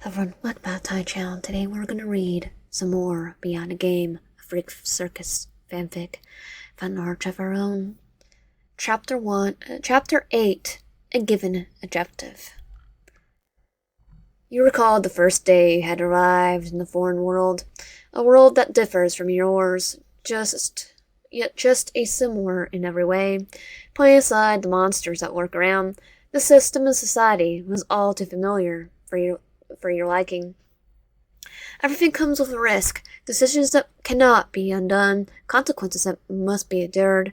Everyone, welcome back to my channel. Today we're going to read some more Beyond a Game, a Freak Circus fanfic, fan art of our own. Chapter 8, A Given Objective. You recalled the first day you had arrived in the foreign world, a world that differs from yours, yet just a similar in every way. Putting aside the monsters that lurk around, the system and society was all too familiar for your liking. Everything comes with a risk, decisions that cannot be undone, consequences that must be endured.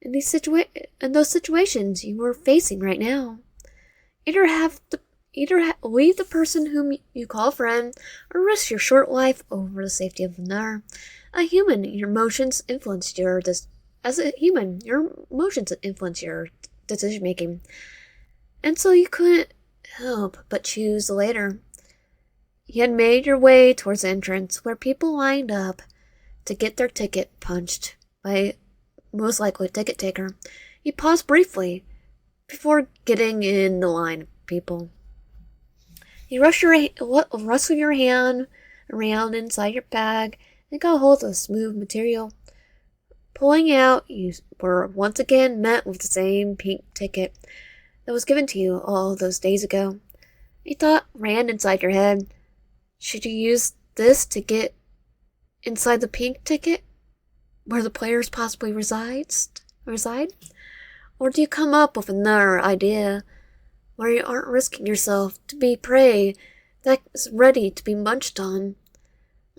In those situations you were facing right now, either leave the person whom you call friend, or risk your short life over the safety of another. As a human, your emotions influence your decision making, and so you couldn't help but choose the later. You had made your way towards the entrance, where people lined up to get their ticket punched by most likely a ticket taker. You paused briefly before getting in the line of people. You rustle your hand around inside your bag and got hold of smooth material. Pulling out, you were once again met with the same pink ticket that was given to you all those days ago. A thought ran inside your head. Should you use this to get inside the pink ticket, where the players possibly reside? Or do you come up with another idea where you aren't risking yourself to be prey that's ready to be munched on?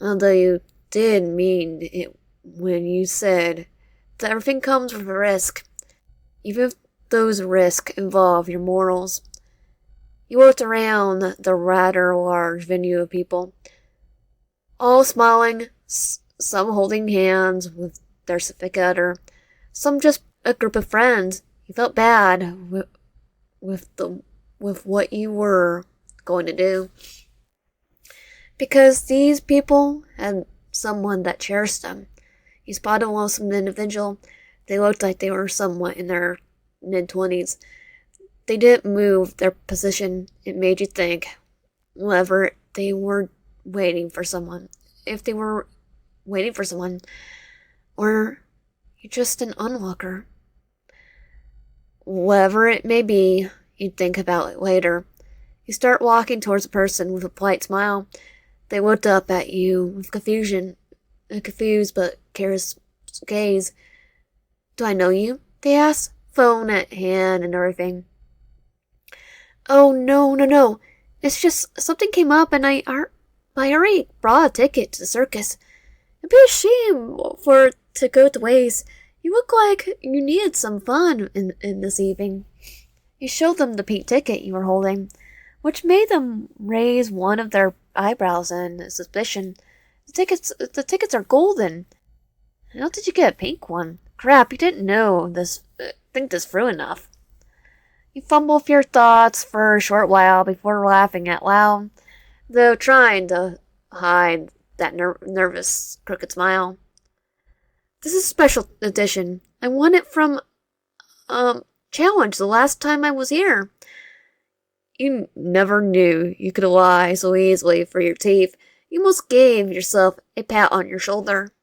Although you did mean it when you said that everything comes with a risk, even if those risks involve your morals. You walked around the rather large venue of people, all smiling, some holding hands with their significant other, some just a group of friends. You felt bad with what you were going to do, because these people had someone that cherished them. You spotted a lonesome individual. They looked like they were somewhat in their mid-20s. They didn't move their position. It made you think whether they were waiting for someone. If they were waiting for someone, or you're just an onlooker. Whatever it may be, you'd think about it later. You start walking towards the person with a polite smile. They looked up at you with a confused but curious gaze. Do I know you? They asked, phone at hand and everything. Oh, no. It's just something came up and I already brought a ticket to the circus. It'd be a shame for it to go to waste. You look like you needed some fun in this evening. You showed them the pink ticket you were holding, which made them raise one of their eyebrows in suspicion. The tickets are golden. How did you get a pink one? Crap, you didn't think this through enough. You fumbled with your thoughts for a short while before laughing out loud, though trying to hide that nervous, crooked smile. This is a special edition. I won it from Challenge the last time I was here. You never knew you could lie so easily for your teeth. You almost gave yourself a pat on your shoulder.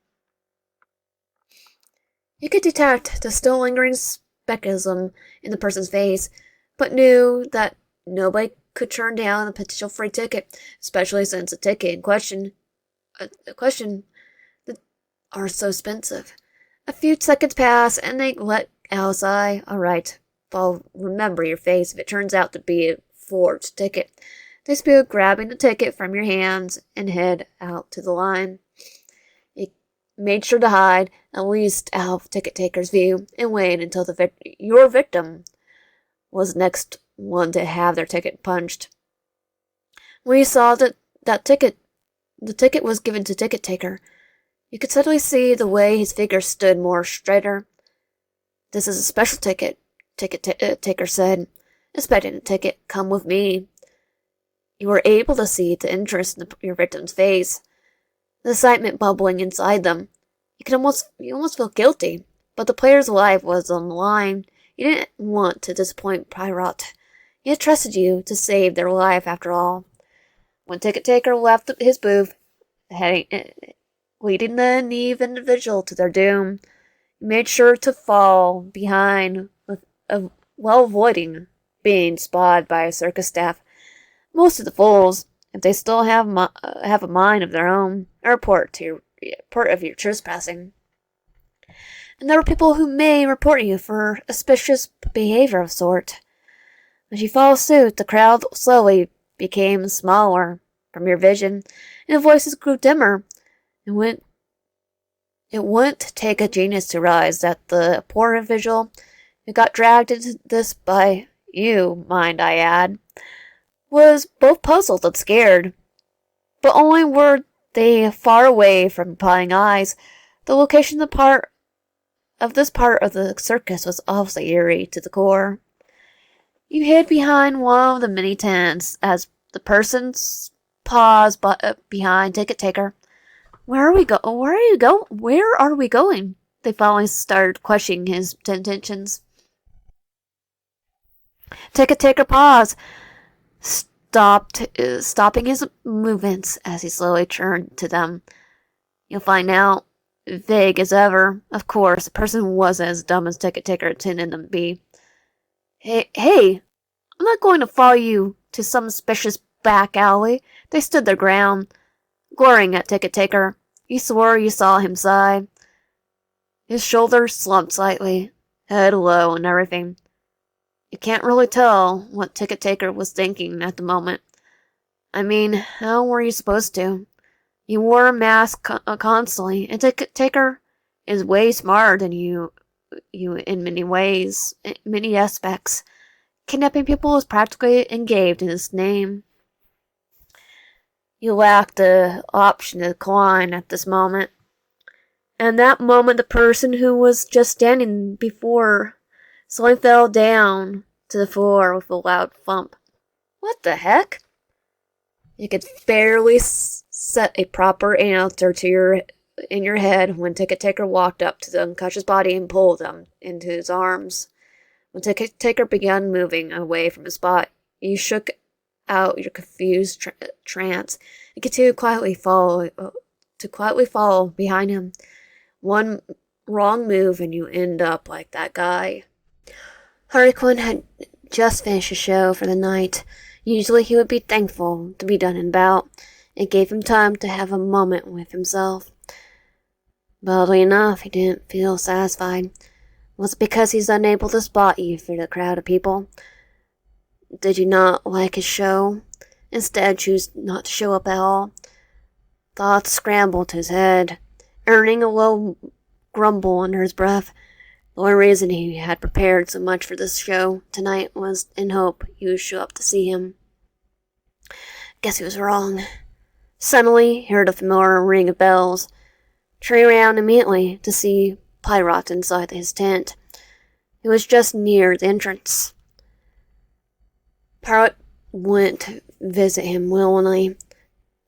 You could detect the still lingering skepticism in the person's face, but knew that nobody could turn down a potential free ticket, especially since the ticket in question are so expensive. A few seconds pass, and they let out a sigh. All right, I'll remember your face if it turns out to be a forged ticket. They spoke, grabbing the ticket from your hands, and head out to the line. Made sure to hide, at least out of ticket taker's view, and wait until your victim was the next one to have their ticket punched. When you saw that the ticket was given to ticket taker, you could suddenly see the way his figure stood more straighter. This is a special ticket, taker said. Expecting a ticket, come with me. You were able to see the interest in your victim's face, the excitement bubbling inside them. You almost feel guilty, but the player's life was on the line. You didn't want to disappoint Pirate. He had trusted you to save their life after all. When Ticket Taker left his booth, leading the naive individual to their doom, he made sure to fall behind while avoiding being spotted by a circus staff. Most of the fools, if they still have a mind of their own, report of your trespassing. And there are people who may report you for suspicious behavior of sort. As you follow suit, the crowd slowly became smaller from your vision, and the voices grew dimmer. It wouldn't take a genius to realize that the poor individual who got dragged into this by you, mind I add, was both puzzled and scared. But only were they far away from prying eyes. The location of this part of the circus was obviously eerie to the core. You hid behind one of the many tents as the persons paused behind Ticket Taker. Where are we going? They finally started questioning his intentions. Ticket Taker paused, stopping his movements as he slowly turned to them. You'll find out. Vague as ever. Of course, the person wasn't as dumb as Ticket Taker intended them to be. Hey, I'm not going to follow you to some suspicious back alley. They stood their ground, glaring at Ticket Taker. You swore you saw him sigh. His shoulders slumped slightly, head low and everything. You can't really tell what Ticket Taker was thinking at the moment. I mean, how were you supposed to? You wore a mask constantly, and Ticket Taker is way smarter than you in many ways, in many aspects. Kidnapping people is practically engraved in his name. You lacked the option to decline at this moment. And that moment, the person who was just standing before suddenly fell down to the floor with a loud thump. What the heck? You could barely set a proper answer in your head when Ticket Taker walked up to the unconscious body and pulled them into his arms. When Ticket Taker began moving away from the spot, you shook out your confused trance and continued to quietly follow behind him. One wrong move and you end up like that guy. Harley Quinn had just finished a show for the night. Usually he would be thankful to be done and about. It gave him time to have a moment with himself. But oddly enough, he didn't feel satisfied. Was it because he's unable to spot you through the crowd of people? Did you not like his show? Instead, choose not to show up at all? Thoughts scrambled to his head, earning a low grumble under his breath. The only reason he had prepared so much for this show tonight was in hope you would show up to see him. Guess he was wrong. Suddenly, he heard a familiar ring of bells. Turned around immediately to see Pyrot inside his tent. He was just near the entrance. Pyrot wouldn't visit him willingly.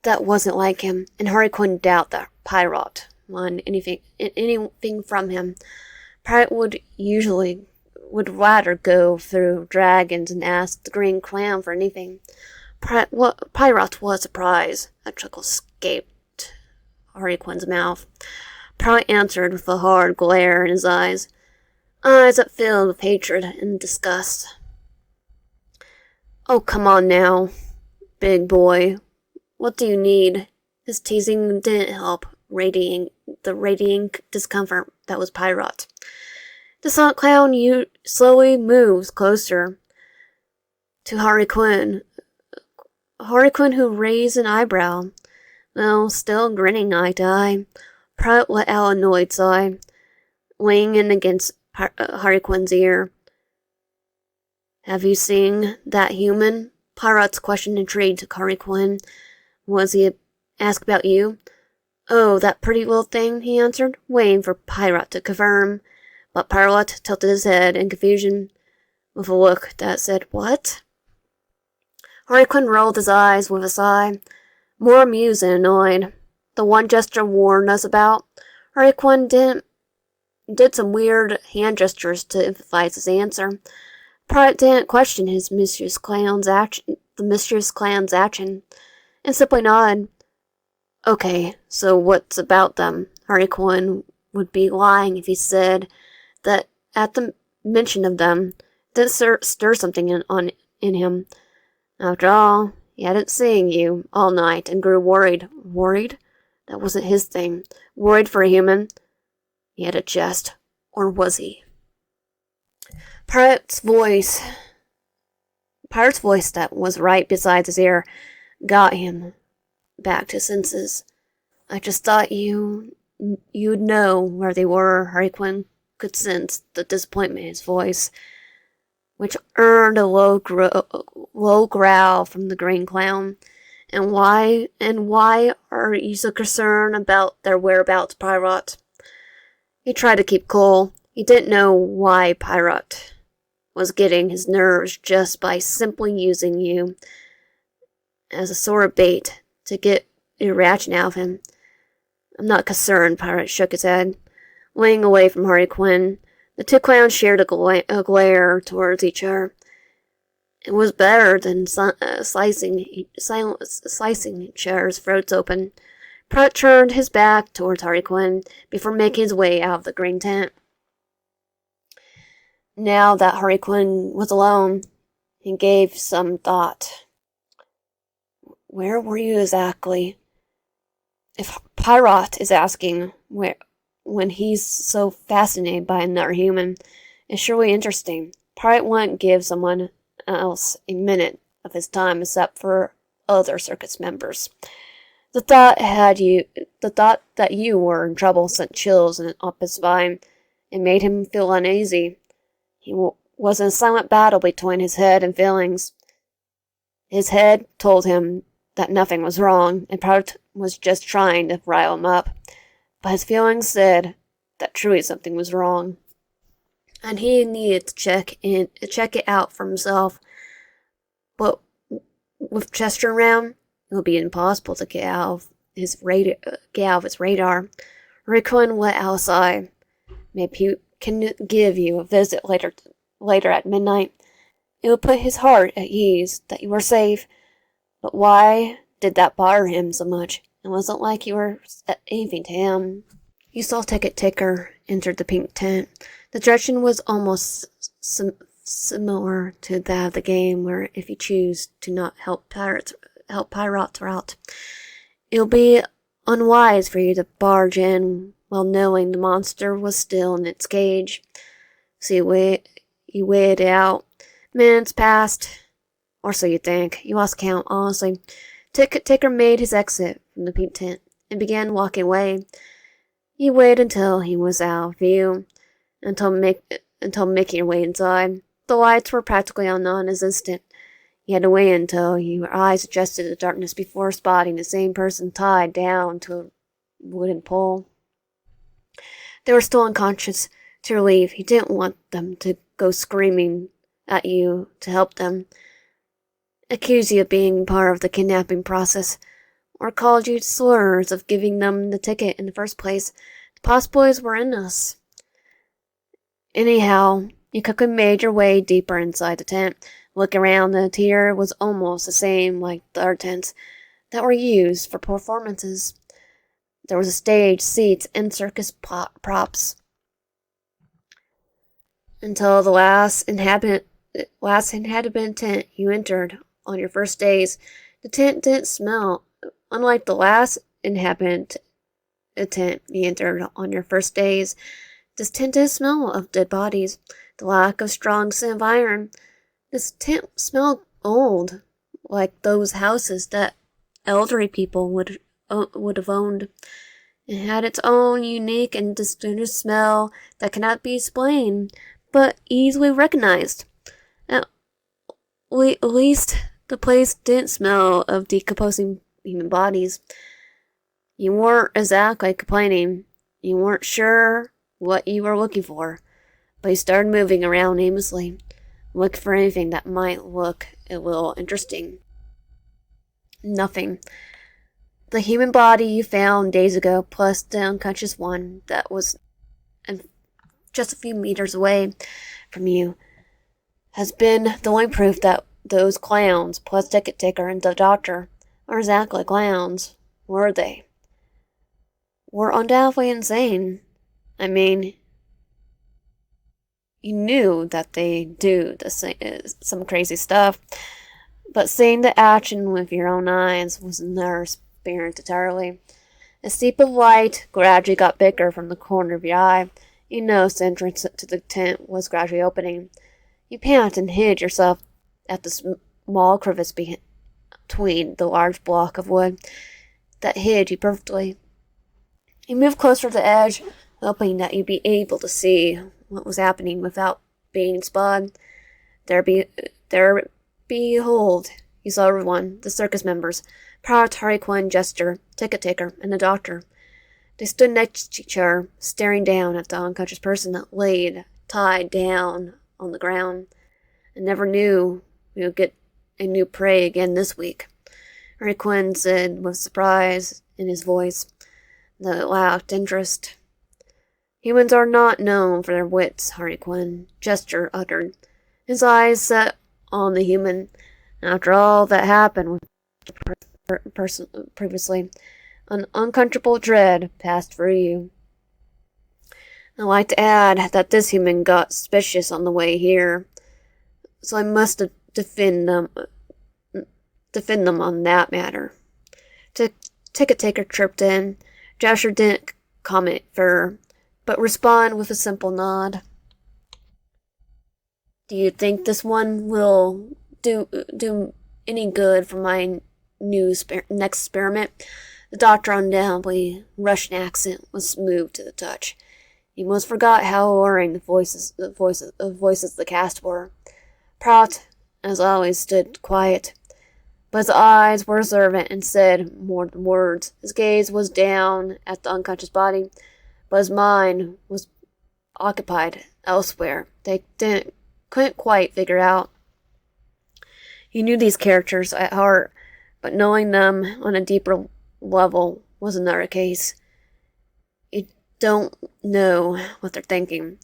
That wasn't like him, and Harley couldn't doubt that Pyrot wanted anything from him. Pyrot would rather go through dragons and ask the Green Clown for anything. Pyrot was surprised. A chuckle escaped Harley Quinn's mouth. Pyrot answered with a hard glare in his eyes that filled with hatred and disgust. Oh, come on now, big boy. What do you need? His teasing didn't help the radiating discomfort that was Pyrot. The silent clown slowly moves closer to Harley Quinn. Harley Quinn, who raised an eyebrow, though still grinning eye to eye. Pyrot let out an annoyed sigh, laying in against Harley Quinn's ear. Have you seen that human? Pyrot's question intrigued Harley Quinn. Was he asked about you? Oh, that pretty little thing, he answered, waiting for Pyrot to confirm. But Pyrot tilted his head in confusion, with a look that said, What? Harley Quinn rolled his eyes with a sigh, more amused than annoyed. The one gesture warned us about. Harley Quinn did some weird hand gestures to emphasize his answer. Pyrot didn't question the mischievous clown's action. and simply nodded. Okay, so what's about them? Harry Quinn would be lying if he said that at the mention of them, didn't stir something in him. After all, he hadn't seen you all night and grew worried. Worried? That wasn't his thing. Worried for a human? He had a jest. Or was he? Pirate's voice that was right beside his ear got him back to senses. I just thought you'd know where they were. Harry Quinn could sense the disappointment in his voice, which earned a low growl from the Green Clown. And why are you so concerned about their whereabouts, Pirate? He tried to keep cool. He didn't know why Pirate was getting his nerves just by simply using you as a sort of bait to get a reaction out of him. I'm not concerned, Pirate shook his head. Laying away from Harry Quinn, the two clowns shared a glare towards each other. It was better than slicing each other's throats open. Pirate turned his back towards Harry Quinn before making his way out of the green tent. Now that Harry Quinn was alone, he gave some thought. Where were you exactly? If Pirate is asking where, when he's so fascinated by another human, it's surely interesting. Pirate wouldn't give someone else a minute of his time except for other circus members. The thought that you were in trouble sent chills up his spine and made him feel uneasy. He was in a silent battle between his head and feelings. His head told him that nothing was wrong, and Pirate was just trying to rile him up. But his feelings said that truly something was wrong, and he needed to check it out for himself. But with Chester around, it would be impossible to get out of his radar. Harry Quinn went outside. Maybe he can give you a visit later at midnight. It would put his heart at ease that you were safe. But why did that bother him so much? It wasn't like you were anything to him. You saw Ticket Ticker enter the pink tent. The direction was almost similar to that of the game, where if you choose to not help pirates out, it'll be unwise for you to barge in while knowing the monster was still in its cage. So you waited out. Minutes passed, or so you think. You lost count, honestly. Ticket Ticker made his exit from the pink tent and began walking away. You waited until he was out of view, until making your way inside. The lights were practically non-existent. You had to wait until your eyes adjusted to the darkness before spotting the same person tied down to a wooden pole. They were still unconscious. To relieve, he didn't want them to go screaming at you to help them, accuse you of being part of the kidnapping process, or called you slurs of giving them the ticket in the first place. The possibilities were endless. Anyhow, you quickly made your way deeper inside the tent. Looking around, the interior was almost the same like the other tents that were used for performances. There was a stage, seats, and circus props. Until the last inhabitant tent you entered on your first days, the tent didn't smell. Unlike the last inhabitant tent you entered on your first days, this tent didn't smell of dead bodies. The lack of strong scent of iron. This tent smelled old, like those houses that elderly people would have owned. It had its own unique and distinct smell that cannot be explained, but easily recognized. At least the place didn't smell of decomposing human bodies. You weren't exactly complaining. You weren't sure what you were looking for, but you started moving around aimlessly, looking for anything that might look a little interesting. Nothing. The human body you found days ago, plus the unconscious one that was just a few meters away from you, has been the only proof that those clowns, plus Ticket Ticker and the doctor, or exactly clowns, were they? Were undoubtedly insane. I mean, you knew that they do some crazy stuff, but seeing the action with your own eyes was another experience entirely. A steep of light gradually got bigger from the corner of your eye. You noticed the entrance to the tent was gradually opening. You panicked and hid yourself at the small crevice between the large block of wood that hid you perfectly. You moved closer to the edge, hoping that you'd be able to see what was happening without being spotted. There, behold, you saw everyone, the circus members, Proletary Quinn Jester, Ticket Taker, and the doctor. They stood next to each other, staring down at the unconscious person that laid, tied down on the ground, and never knew we would get a new prey again this week. Harry Quinn said with surprise in his voice that lacked interest. Humans are not known for their wits, Harry Quinn, Jester uttered, his eyes set on the human. After all that happened with the person previously, an uncomfortable dread passed through you. I'd like to add that this human got suspicious on the way here, so I must defend them on that matter. Ticket Taker chirped in. Jasher didn't comment further, but respond with a simple nod. Do you think this one will do any good for my next experiment? The doctor undoubtedly Russian accent was smooth to the touch. He almost forgot how alluring the voices of the cast were. Prout, as always, stood quiet, but his eyes were observant and said more than words. His gaze was down at the unconscious body, but his mind was occupied elsewhere. They couldn't quite figure out. He knew these characters at heart, but knowing them on a deeper level was another case. You don't know what they're thinking,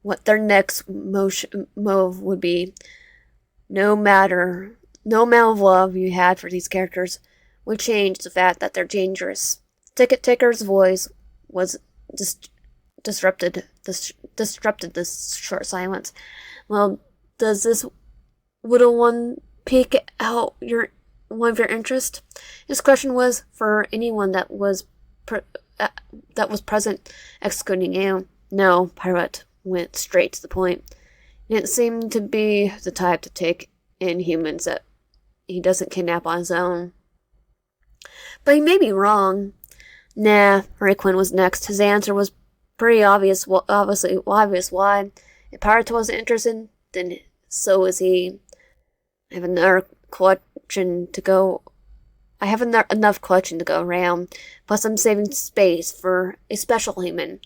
what their next move would be. No amount of love you had for these characters would change the fact that they're dangerous. Ticket Taker's voice was disrupted this short silence. Well, does this little one pique out one of your interest? His question was for anyone that was present, excluding you. No, Pirate went straight to the point. He didn't seem to be the type to take in humans that he doesn't kidnap on his own. But he may be wrong. Nah, Harry Quinn was next. His answer was pretty obvious. Obviously obvious why. If Pirate wasn't interested, then so is he. I have enough collection to go around. Plus, I'm saving space for a special human.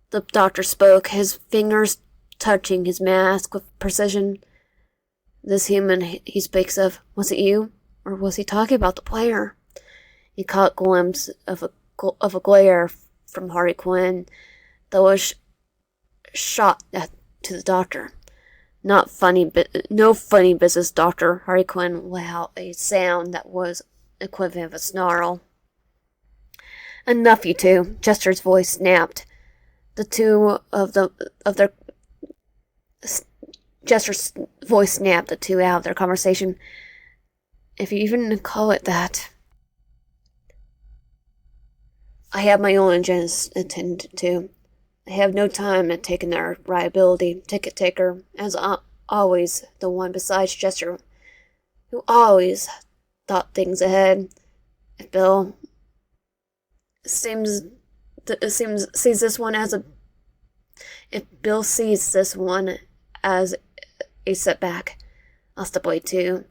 The doctor spoke, his fingers touching his mask with precision. This human he speaks of, was it you? Or was he talking about the player? He caught a glimpse of a glare from Harry Quinn that was shot to the doctor. No funny business, Doctor. Harry Quinn let out a sound that was equivalent of a snarl. Enough, you two. Jester's voice snapped. Jester's voice snapped the two out of their conversation, if you even call it that. I have my own agendas to attend to. I have no time to take in their liability. Ticket Taker, as always, the one besides Jester, who always thought things ahead. If Bill sees this one as a setback, I'll step away too.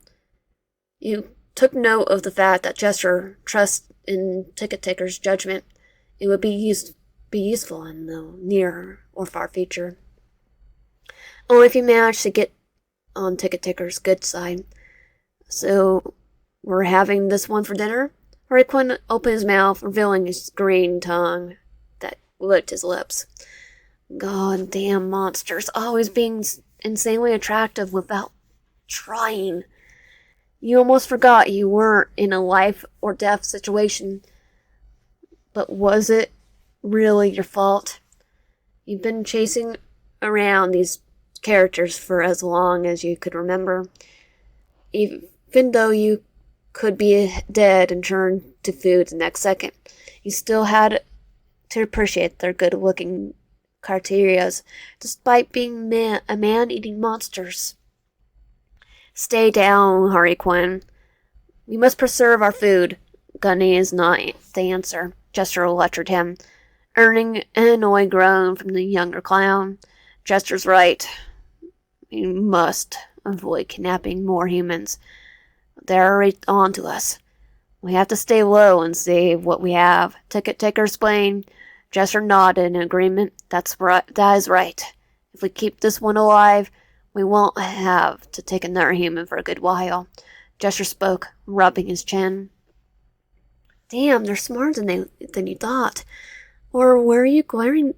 You took note of the fact that Jester trusts in Ticket Taker's judgment. It would be useful in the near or far future. Only if you manage to get on Ticket Taker's good side. So, we're having this one for dinner? Harry Quinn opened his mouth, revealing his green tongue that licked his lips. God damn monsters, always being insanely attractive without trying. You almost forgot you weren't in a life or death situation. But was it really your fault? You've been chasing around these characters for as long as you could remember. Even though you could be dead and turned to food the next second, you still had to appreciate their good-looking criterias, despite being man-eating monsters. Stay down, Harley Quinn. We must preserve our food. Gunny is not the answer. Jester lectured him, earning an annoyed groan from the younger clown. Jester's right. We must avoid kidnapping more humans. They're right on to us. We have to stay low and save what we have. Ticket taker explained. Jester nodded in agreement. That is right. If we keep this one alive, we won't have to take another human for a good while. Jester spoke, rubbing his chin. Damn, they're smarter than you thought. Or were you glazing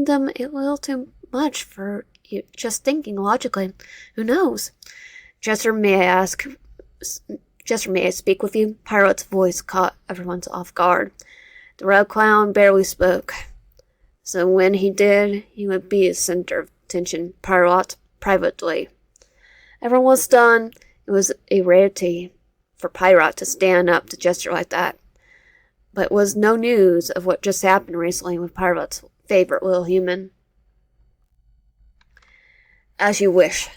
them a little too much for you just thinking logically? Who knows? Jester, may I speak with you? Pilot's voice caught everyone off guard. The red clown barely spoke. So when he did, he would be a center of attention. Pilot, privately. Everyone was stunned. It was a rarity for Pirate to stand up to Jester like that. But it was no news of what just happened recently with Pirate's favorite little human. As you wish.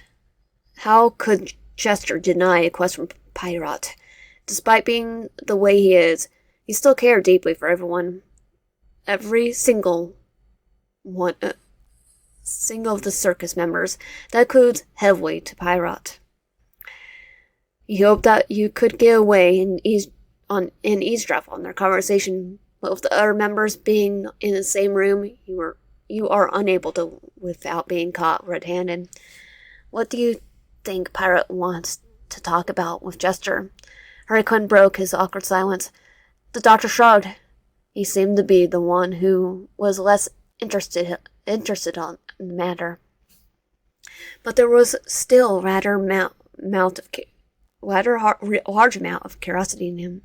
How could Jester deny a quest from Pirate? Despite being the way he is, he still cared deeply for everyone. Every single of the circus members. That includes heavily to Pirate. He hoped that you could get away and eavesdrop on their conversation, but with the other members being in the same room, you are unable to without being caught red-handed. What do you think Pirate wants to talk about with Jester? Hurricane broke his awkward silence. The doctor shrugged. He seemed to be the one who was less interested on the matter. But there was still rather large amount of curiosity in him.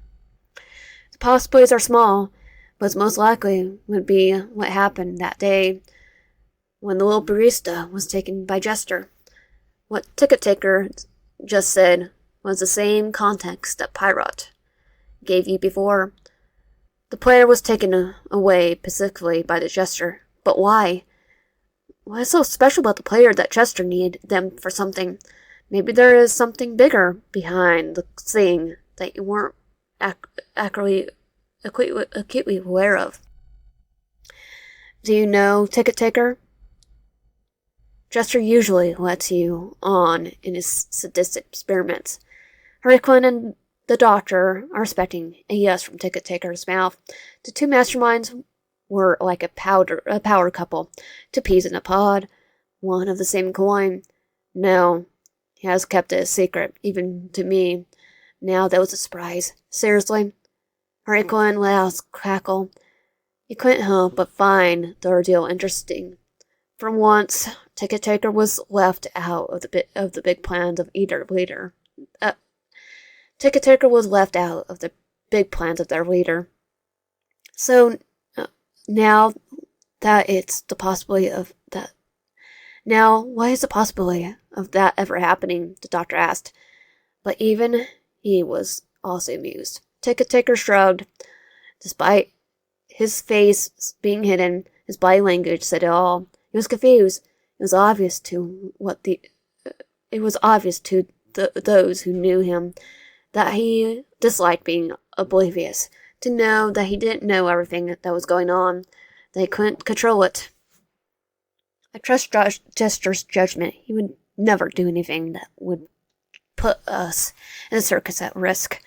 The possibilities are small, but most likely would be what happened that day when the little barista was taken by Jester. What Ticket Taker just said was the same context that Pirate gave you before. The player was taken away specifically by the Jester. But why? What is so special about the player that Jester needed them for something? Maybe there is something bigger behind the thing that you weren't acutely aware of. Do you know Ticket Taker? Jester usually lets you on in his sadistic experiments. Hurricane and the doctor are expecting a yes from Ticket Taker's mouth. The two masterminds were like a power couple, two peas in a pod, one of the same coin. No, he has kept it a secret, even to me. Now that was a surprise. Seriously? Hurricane let out a cackle. He couldn't help but find the ordeal interesting. For once, Ticket Taker was left out of the big plans of either leader. Ticket Taker was left out of the big plans of their leader. So now that it's the possibility of that. Now, what is the possibility of that ever happening? The doctor asked. But even he was also amused. Ticket Taker shrugged. Despite his face being hidden, his body language said it all. He was confused. It was obvious to those who knew him that he disliked being oblivious. To know that he didn't know everything that was going on, that he couldn't control it. I trust Jester's judgment. He would never do anything that would put us in the circus at risk.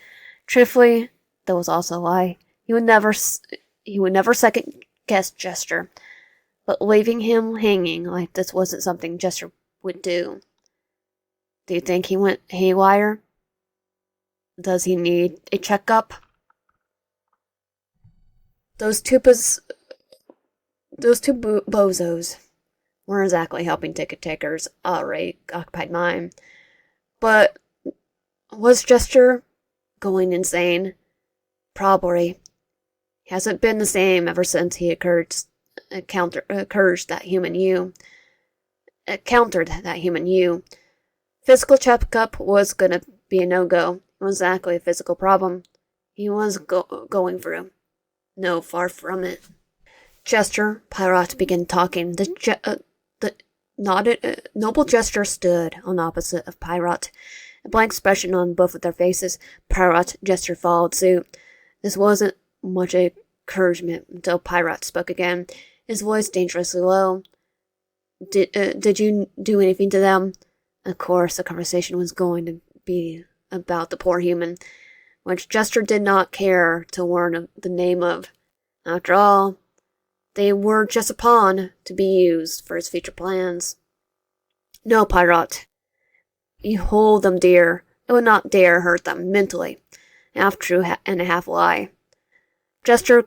Truthfully, that was also a lie. He would never second guess Jester. But leaving him hanging like this wasn't something Jester would do. Do you think he went haywire? Does he need a checkup? Those two bozos weren't exactly helping Ticket Taker's already occupied mind. But Was Jester going insane? Probably. He hasn't been the same ever since he encountered that human you. Physical checkup was gonna be a no-go. It was exactly a physical problem he was going through. No, far from it. Jester, Pirate began talking. The noble Jester stood on opposite of Pirate, a blank expression on both of their faces. Pirate Jester followed suit. This wasn't much encouragement until Pirate spoke again, his voice dangerously low. Did you do anything to them? Of course, the conversation was going to be about the poor human, which Jester did not care to learn the name of. After all, they were just a pawn to be used for his future plans. No, Pirate. You hold them dear. I would not dare hurt them mentally. Half true and a half lie. Jester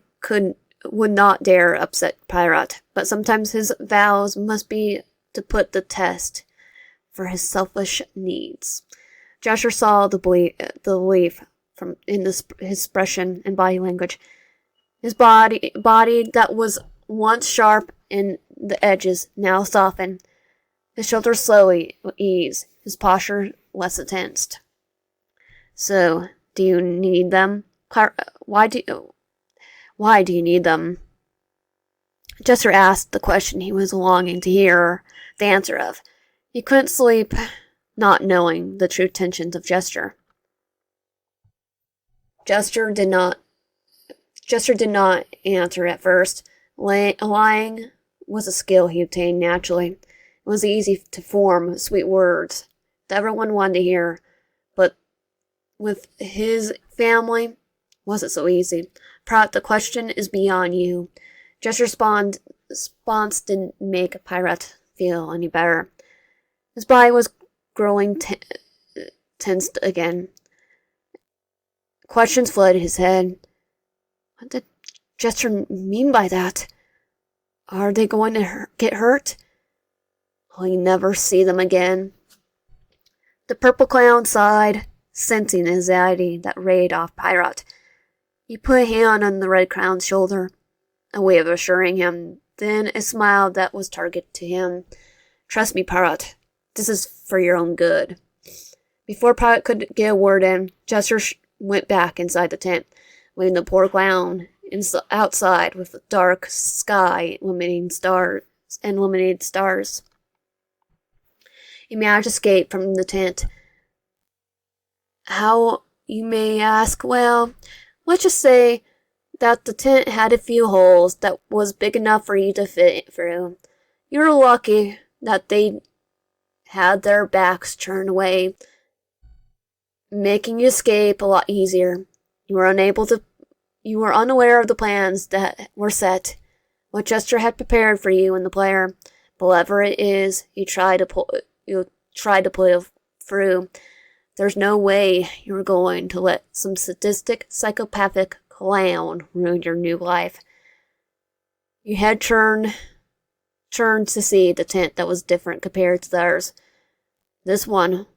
would not dare upset Pirate, but sometimes his vows must be to put the test for his selfish needs. Jester saw the belief from in his expression and body language. His body that was once sharp in the edges now softened. His shoulders slowly eased, his posture less tensed. So, do you need them? Why do you need them? Jester asked the question he was longing to hear the answer of. He couldn't sleep, not knowing the true intentions of Jester. Jester did not answer at first. Lying was a skill he obtained naturally. It was easy to form sweet words that everyone wanted to hear, but with his family, wasn't so easy. Pirate, the question is beyond you. Jester's response didn't make Pirate feel any better. His body was growing tensed again. Questions flooded his head. What did Jester mean by that? Are they going to get hurt? Will he never see them again? The purple clown sighed, sensing anxiety that rayed off Pirate. He put a hand on the red clown's shoulder, a way of assuring him, then a smile that was targeted to him. Trust me, Pirate. This is for your own good. Before Pirate could get a word in, Jester went back inside the tent, leaving the poor clown outside with the dark sky illuminating stars. He managed to escape from the tent. How, you may ask? Well, let's just say that the tent had a few holes that was big enough for you to fit through. You're lucky that they had their backs turned away, making you escape a lot easier. You were unaware of the plans that were set, what Jester had prepared for you and the player. But whatever it is, you tried to pull it through. There's no way you're going to let some sadistic, psychopathic clown ruin your new life. You had turned to see the tent that was different compared to theirs. This one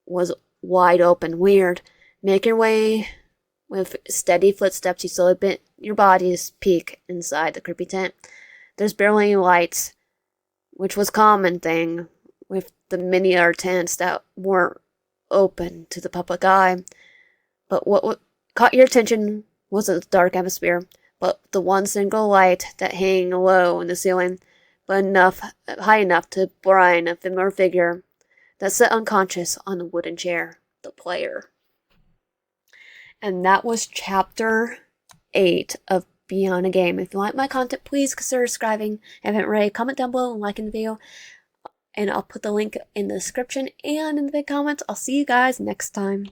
was wide open, weird. Making your way with steady footsteps, you slowly bent your body to peek inside the creepy tent. There's barely any lights, which was a common thing with the many other tents that weren't open to the public eye. But what caught your attention wasn't the dark atmosphere, but the one single light that hung low in the ceiling, but high enough to blind a familiar figure that sat unconscious on a wooden chair, the player. And that was chapter 8 of Beyond a Game. If you like my content, please consider subscribing. If you haven't already, comment down below and liking the video. And I'll put the link in the description and in the comments. I'll see you guys next time.